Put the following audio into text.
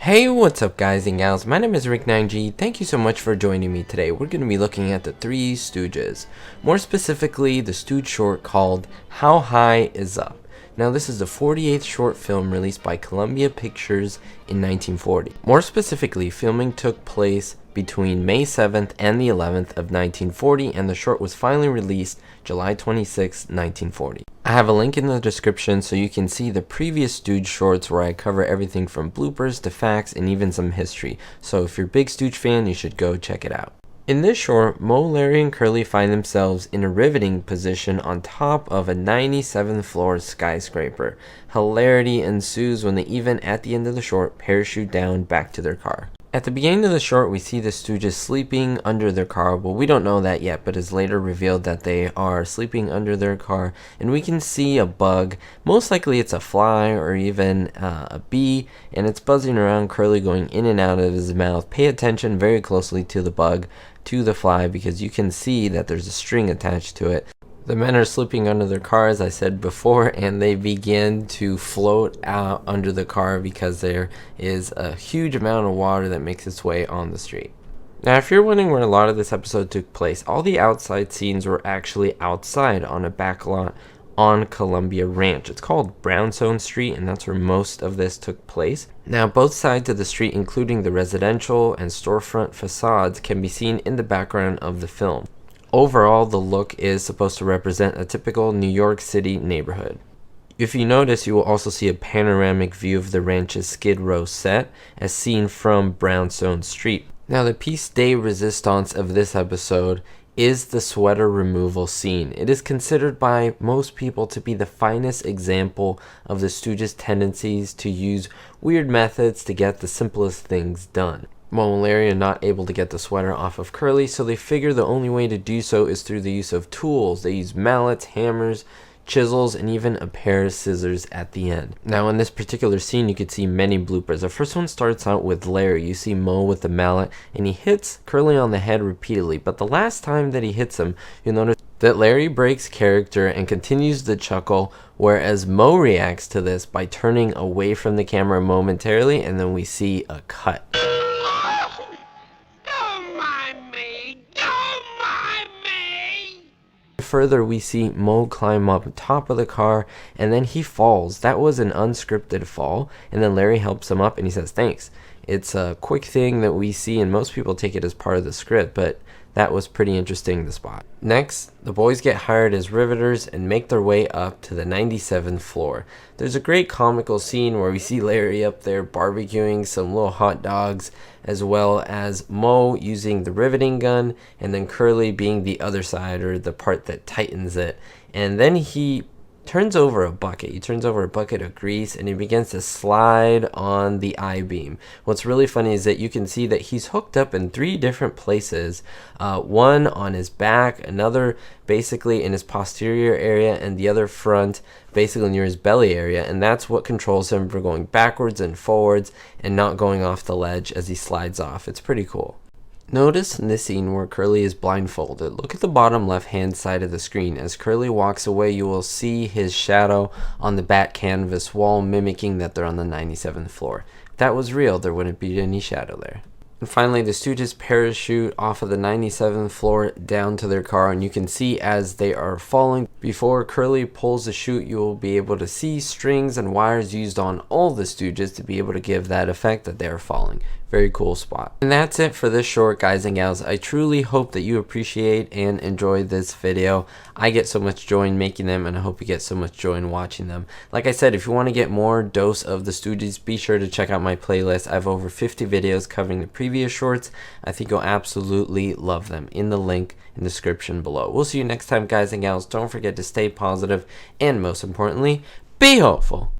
Hey, what's up guys and gals, my name is Rick9G, thank you so much for joining me today. We're going to be looking at the Three Stooges, more specifically the Stooge short called How High Is Up. Now this is the 48th short film released by Columbia Pictures in 1940. More specifically, filming took place between May 7th and the 11th of 1940, and the short was finally released July 26, 1940. I have a link in the description so you can see the previous Stooge shorts where I cover everything from bloopers to facts and even some history. So if you're a big Stooge fan, you should go check it out. In this short, Moe, Larry, and Curly find themselves in a riveting position on top of a 97th floor skyscraper. Hilarity ensues when they even, at the end of the short, parachute down back to their car. At the beginning of the short, we see the Stooges sleeping under their car. Well, we don't know that yet, but it's later revealed that they are sleeping under their car. And we can see a bug. Most likely it's a fly or even a bee. And it's buzzing around Curly, going in and out of his mouth. Pay attention very closely to the bug, to the fly, because you can see that there's a string attached to it. The men are sleeping under their car, as I said before, and they begin to float out under the car because there is a huge amount of water that makes its way on the street. Now, if you're wondering where a lot of this episode took place, all the outside scenes were actually outside on a back lot on Columbia Ranch. It's called Brownstone Street, and that's where most of this took place. Now, both sides of the street, including the residential and storefront facades, can be seen in the background of the film. Overall, the look is supposed to represent a typical New York City neighborhood. If you notice, you will also see a panoramic view of the ranch's Skid Row set as seen from Brownstone Street. Now, the piece de resistance of this episode is the sweater removal scene. It is considered by most people to be the finest example of the Stooges' tendencies to use weird methods to get the simplest things done. Moe and Larry are not able to get the sweater off of Curly, so they figure the only way to do so is through the use of tools. They use mallets, hammers, chisels, and even a pair of scissors at the end. Now, in this particular scene, you could see many bloopers. The first one starts out with Larry. You see Moe with the mallet, and he hits Curly on the head repeatedly. But the last time that he hits him, you'll notice that Larry breaks character and continues to chuckle, whereas Moe reacts to this by turning away from the camera momentarily, and then we see a cut. Further, we see Moe climb up top of the car, and then he falls. That was an unscripted fall, and then Larry helps him up and he says thanks. It's a quick thing that we see, and most people take it as part of the script, but that was pretty interesting to spot. Next, the boys get hired as riveters and make their way up to the 97th floor. There's a great comical scene where we see Larry up there barbecuing some little hot dogs, as well as Moe using the riveting gun, and then Curly being the other side, or the part that tightens it. And then he turns over a bucket. He turns over a bucket of grease, and he begins to slide on the I-beam. What's really funny is that you can see that he's hooked up in three different places. One on his back, another basically in his posterior area, and the other front basically near his belly area, and that's what controls him for going backwards and forwards and not going off the ledge as he slides off. It's pretty cool. Notice in this scene where Curly is blindfolded. Look at the bottom left hand side of the screen. As Curly walks away, you will see his shadow on the back canvas wall, mimicking that they're on the 97th floor. If that was real, there wouldn't be any shadow there. And finally, the Stooges parachute off of the 97th floor down to their car, and you can see as they are falling. Before Curly pulls the chute, you will be able to see strings and wires used on all the Stooges to be able to give that effect that they are falling. Very cool spot. And that's it for this short, guys and gals. I truly hope that you appreciate and enjoy this video. I get so much joy in making them, and I hope you get so much joy in watching them. Like I said, if you want to get more dose of the Stooges, be sure to check out my playlist. I have over 50 videos covering the previous shorts. I think you'll absolutely love them, in the link in the description below. We'll see you next time, guys and gals. Don't forget to stay positive, and most importantly, be hopeful.